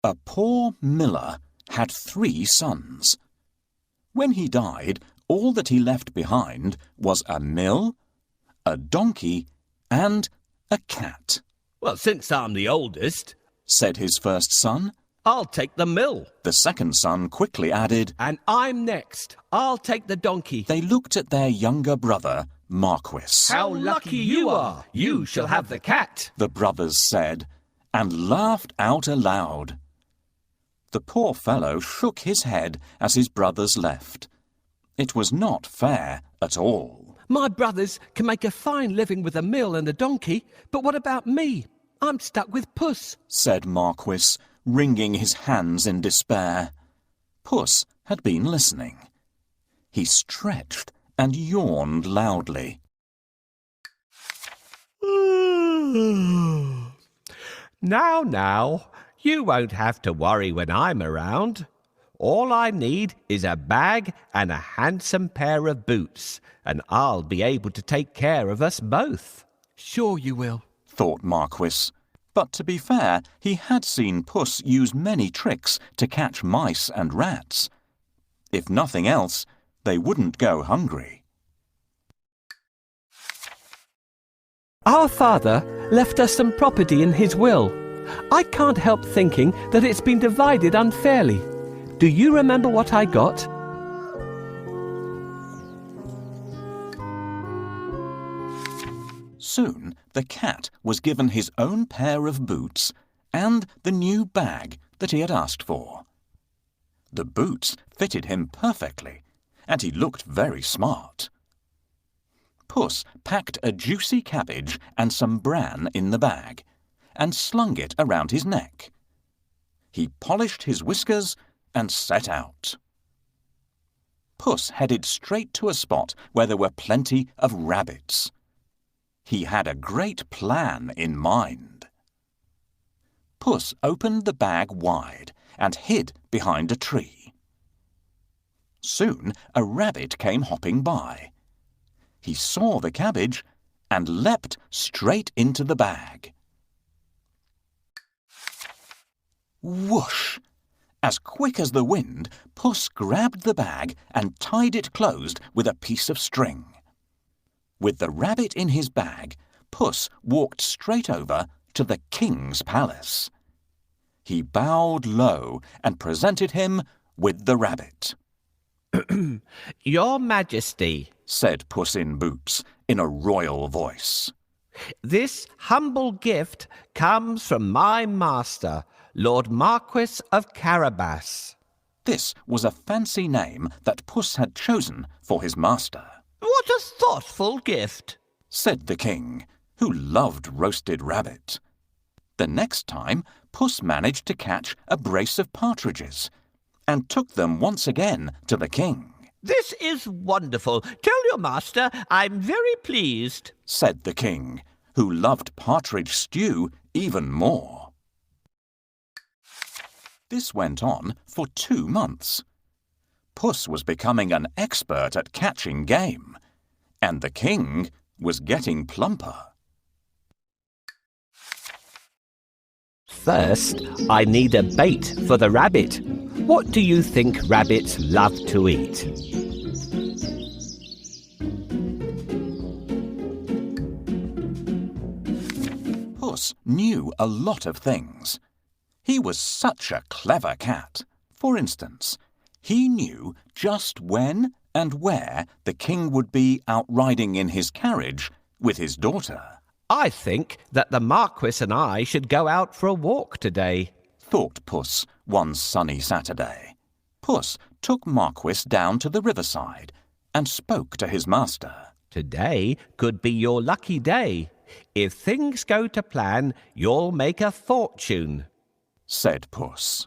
A poor miller had 3 sons. When he died, all that he left behind was a mill, a donkey, and a cat. "Well, since I'm the oldest," said his first son. "I'll take the mill." The second son quickly added, "And I'm next. I'll take the donkey." They looked at their younger brother, Marquis. "How lucky you are! You shall have the cat," the brothers said, and laughed out aloud. The poor fellow shook his head as his brothers left. It was not fair at all. "My brothers can make a fine living with the mill and the donkey, but what about me? I'm stuck with Puss," said Marquis, wringing his hands in despair. Puss had been listening. He stretched and yawned loudly. Now, you won't have to worry when I'm around. All I need is a bag and a handsome pair of boots, and I'll be able to take care of us both." "Sure you will," thought Marquis. But to be fair, he had seen Puss use many tricks to catch mice and rats. If nothing else, they wouldn't go hungry. "Our father left us some property in his will. I can't help thinking that it's been divided unfairly. Do you remember what I got?" Soon the cat was given his own pair of boots and the new bag that he had asked for. The boots fitted him perfectly, and he looked very smart. Puss packed a juicy cabbage and some bran in the bag, and slung it around his neck. He polished his whiskers and set out. Puss headed straight to a spot where there were plenty of rabbits. He had a great plan in mind. Puss opened the bag wide and hid behind a tree. Soon a rabbit came hopping by. He saw the cabbage and leapt straight into the bag. Whoosh! As quick as the wind, Puss grabbed the bag and tied it closed with a piece of string. With the rabbit in his bag, Puss walked straight over to the king's palace. He bowed low and presented him with the rabbit. "Your Majesty," said Puss in Boots in a royal voice, "this humble gift comes from my master, Lord Marquis of Carabas." This was a fancy name that Puss had chosen for his master. "What a thoughtful gift," said the king, who loved roasted rabbit. The next time, Puss managed to catch a brace of partridges and took them once again to the king. "This is wonderful. Tell your master I'm very pleased," said the king, who loved partridge stew even more. This went on for 2 months. Puss was becoming an expert at catching game, and the king was getting plumper. "First, I need a bait for the rabbit. What do you think rabbits love to eat?" Puss knew a lot of things. He was such a clever cat. For instance, he knew just when and where the king would be out riding in his carriage with his daughter. "I think that the Marquis and I should go out for a walk today," thought Puss one sunny Saturday. Puss took Marquis down to the riverside and spoke to his master. "Today could be your lucky day. If things go to plan, you'll make a fortune," said Puss.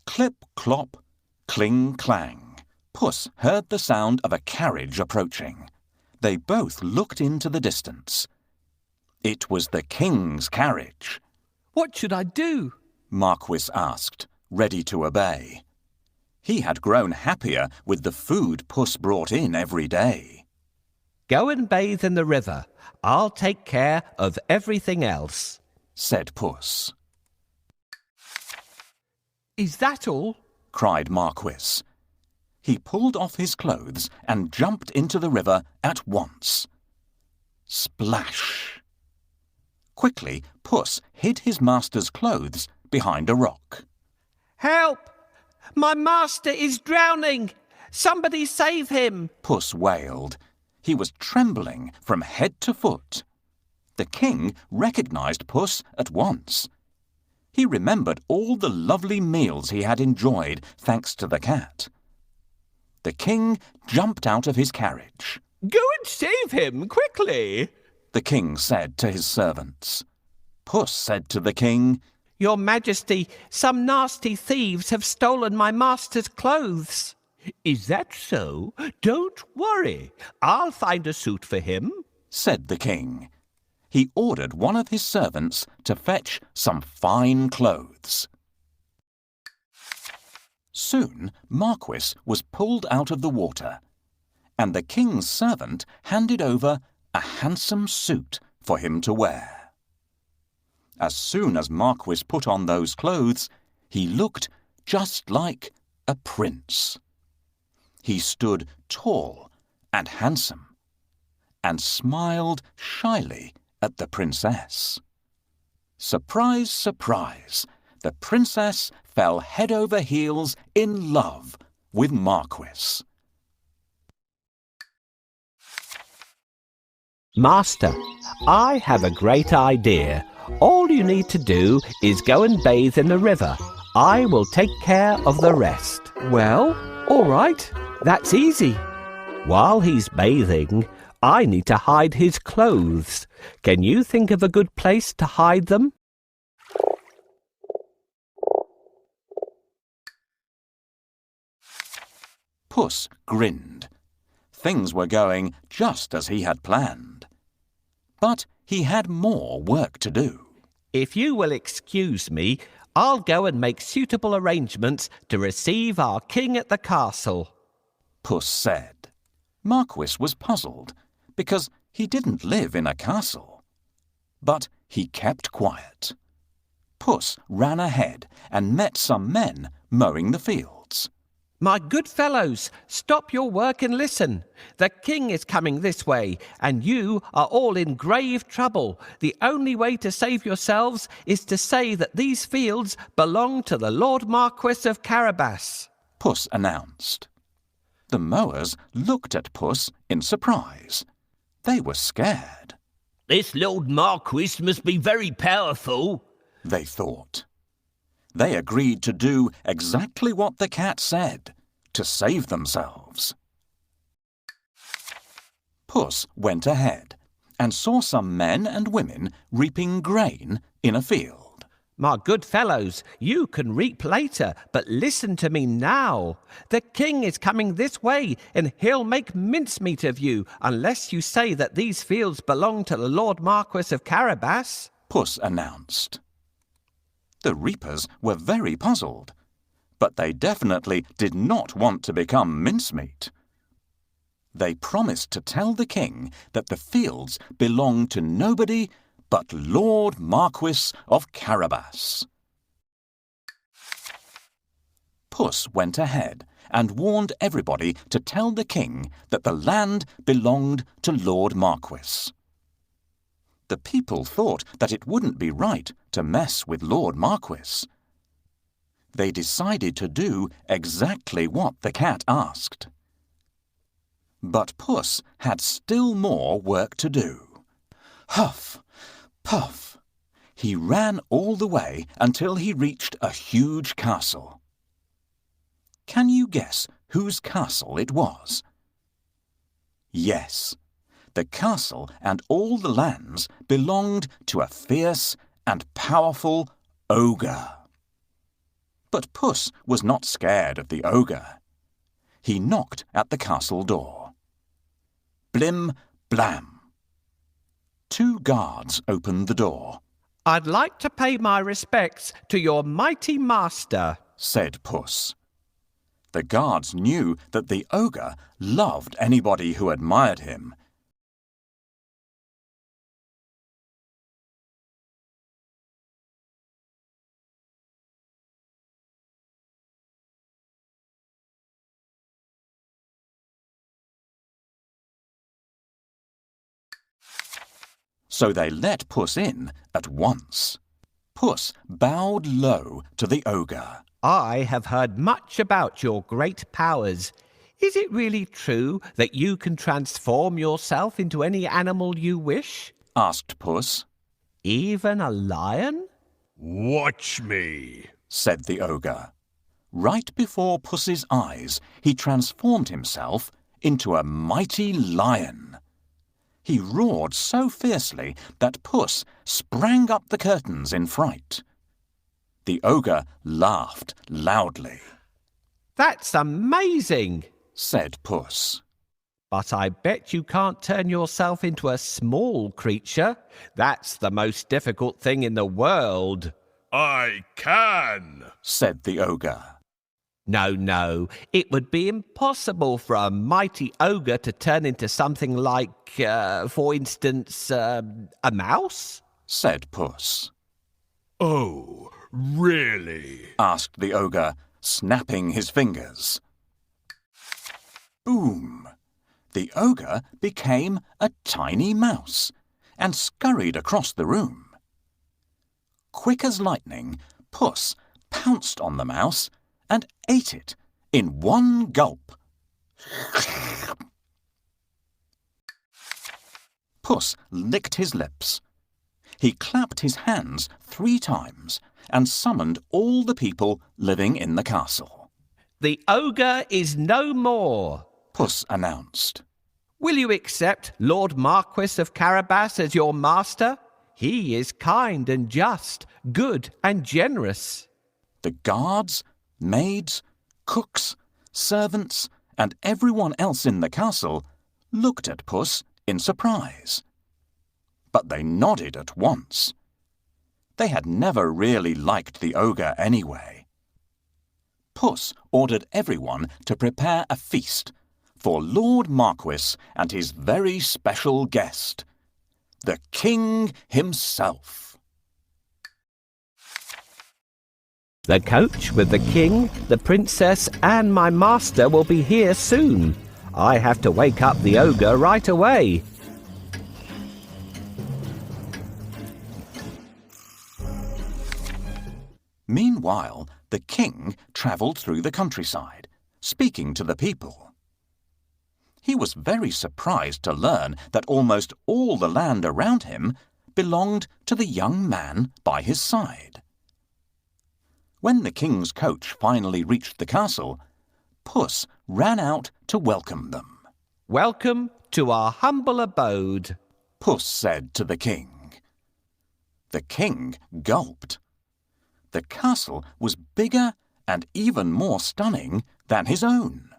Clip, clop, cling, clang. Puss heard the sound of a carriage approaching. They both looked into the distance. It was the king's carriage. "What should I do?" Marquis asked, ready to obey. He had grown happier with the food Puss brought in every day. "Go and bathe in the river. I'll take care of everything else," said Puss. Is that all? cried Marquis. He pulled off his clothes and jumped into the river at once. Splash! Quickly, Puss hid his master's clothes behind a rock. Help! My master is drowning! Somebody save him! Puss wailed. He was trembling from head to foot. The king recognized Puss at once. He remembered all the lovely meals he had enjoyed thanks to the cat. The king jumped out of his carriage. Go and save him, quickly! The king said to his servants. Puss said to the king, Your Majesty, some nasty thieves have stolen my master's clothes. Is that so? Don't worry. I'll find a suit for him, said the king. He ordered one of his servants to fetch some fine clothes. Soon Marquis was pulled out of the water, and the king's servant handed over a handsome suit for him to wear. As soon as Marquis put on those clothes, he looked just like a prince. He stood tall and handsome, and smiled shyly at the princess. Surprise, surprise, the princess fell head over heels in love with Marquis. Master, I have a great idea. All you need to do is go and bathe in the river. I will take care of the rest. Well, all right. That's easy. While he's bathing, I need to hide his clothes. Can you think of a good place to hide them? Puss grinned. Things were going just as he had planned. But he had more work to do. If you will excuse me, I'll go and make suitable arrangements to receive our king at the castle, Puss said. Marquis was puzzled because he didn't live in a castle. But he kept quiet. Puss ran ahead and met some men mowing the fields. My good fellows, stop your work and listen. The king is coming this way, and you are all in grave trouble. The only way to save yourselves is to say that these fields belong to the Lord Marquis of Carabas, Puss announced. The mowers looked at Puss in surprise. They were scared. This Lord Marquis must be very powerful, they thought. They agreed to do exactly what the cat said, to save themselves. Puss went ahead and saw some men and women reaping grain in a field. My good fellows, you can reap later, but listen to me now. The king is coming this way, and he'll make mincemeat of you unless you say that these fields belong to the Lord Marquis of Carabas, Puss announced. The reapers were very puzzled, but they definitely did not want to become mincemeat. They promised to tell the king that the fields belonged to nobody but Lord Marquis of Carabas. Puss went ahead and warned everybody to tell the king that the land belonged to Lord Marquis. The people thought that it wouldn't be right to mess with Lord Marquis. They decided to do exactly what the cat asked. But Puss had still more work to do. Huff, puff. He ran all the way until he reached a huge castle. Can you guess whose castle it was? Yes. The castle and all the lands belonged to a fierce and powerful ogre. But Puss was not scared of the ogre. He knocked at the castle door. Blim, blam. 2 guards opened the door. I'd like to pay my respects to your mighty master, said Puss. The guards knew that the ogre loved anybody who admired him, so they let Puss in at once. Puss bowed low to the ogre. I have heard much about your great powers. Is it really true that you can transform yourself into any animal you wish? Asked Puss. Even a lion? Watch me, said the ogre. Right before Puss's eyes, he transformed himself into a mighty lion. He roared so fiercely that Puss sprang up the curtains in fright. The ogre laughed loudly. That's amazing, said Puss. but I bet you can't turn yourself into a small creature. That's the most difficult thing in the world. I can, said the ogre. No, it would be impossible for a mighty ogre to turn into something like, for instance, a mouse? Said Puss. Oh, really? Asked the ogre, snapping his fingers. Boom! The ogre became a tiny mouse and scurried across the room. Quick as lightning, Puss pounced on the mouse and ate it in one gulp. Puss licked his lips. He clapped his hands 3 times and summoned all the people living in the castle. The ogre is no more, Puss announced. Will you accept Lord Marquis of Carabas as your master? He is kind and just, good and generous. The guards, maids, cooks, servants, and everyone else in the castle looked at Puss in surprise. But they nodded at once. They had never really liked the ogre anyway. Puss ordered everyone to prepare a feast for Lord Marquis and his very special guest, the King himself. The coach with the king, the princess, and my master will be here soon. I have to wake up the ogre right away. Meanwhile, the king travelled through the countryside, speaking to the people. He was very surprised to learn that almost all the land around him belonged to the young man by his side. When the king's coach finally reached the castle, Puss ran out to welcome them. Welcome to our humble abode, Puss said to the king. The king gulped. The castle was bigger and even more stunning than his own.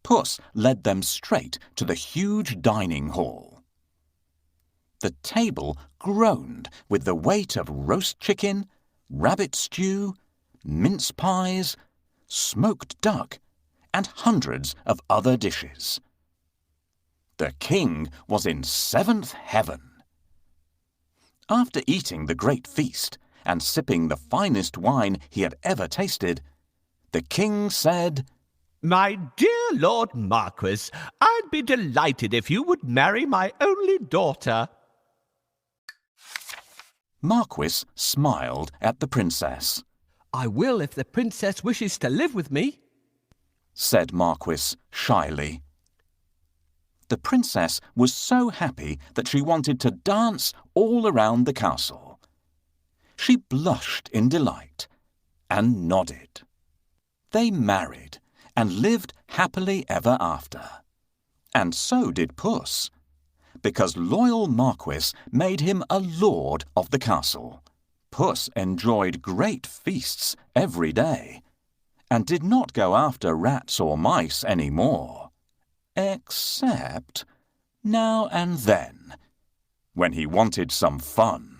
Puss led them straight to the huge dining hall. The table groaned with the weight of roast chicken, rabbit stew, mince pies, smoked duck, and hundreds of other dishes. The king was in 7th heaven. After eating the great feast and sipping the finest wine he had ever tasted, the king said, My dear Lord Marquis, I'd be delighted if you would marry my only daughter. Marquis smiled at the princess. I will if the princess wishes to live with me, said Marquis shyly. The princess was so happy that she wanted to dance all around the castle. She blushed in delight and nodded. They married and lived happily ever after. And so did Puss, because loyal Marquis made him a lord of the castle. Puss enjoyed great feasts every day and did not go after rats or mice any more, except now and then, when he wanted some fun.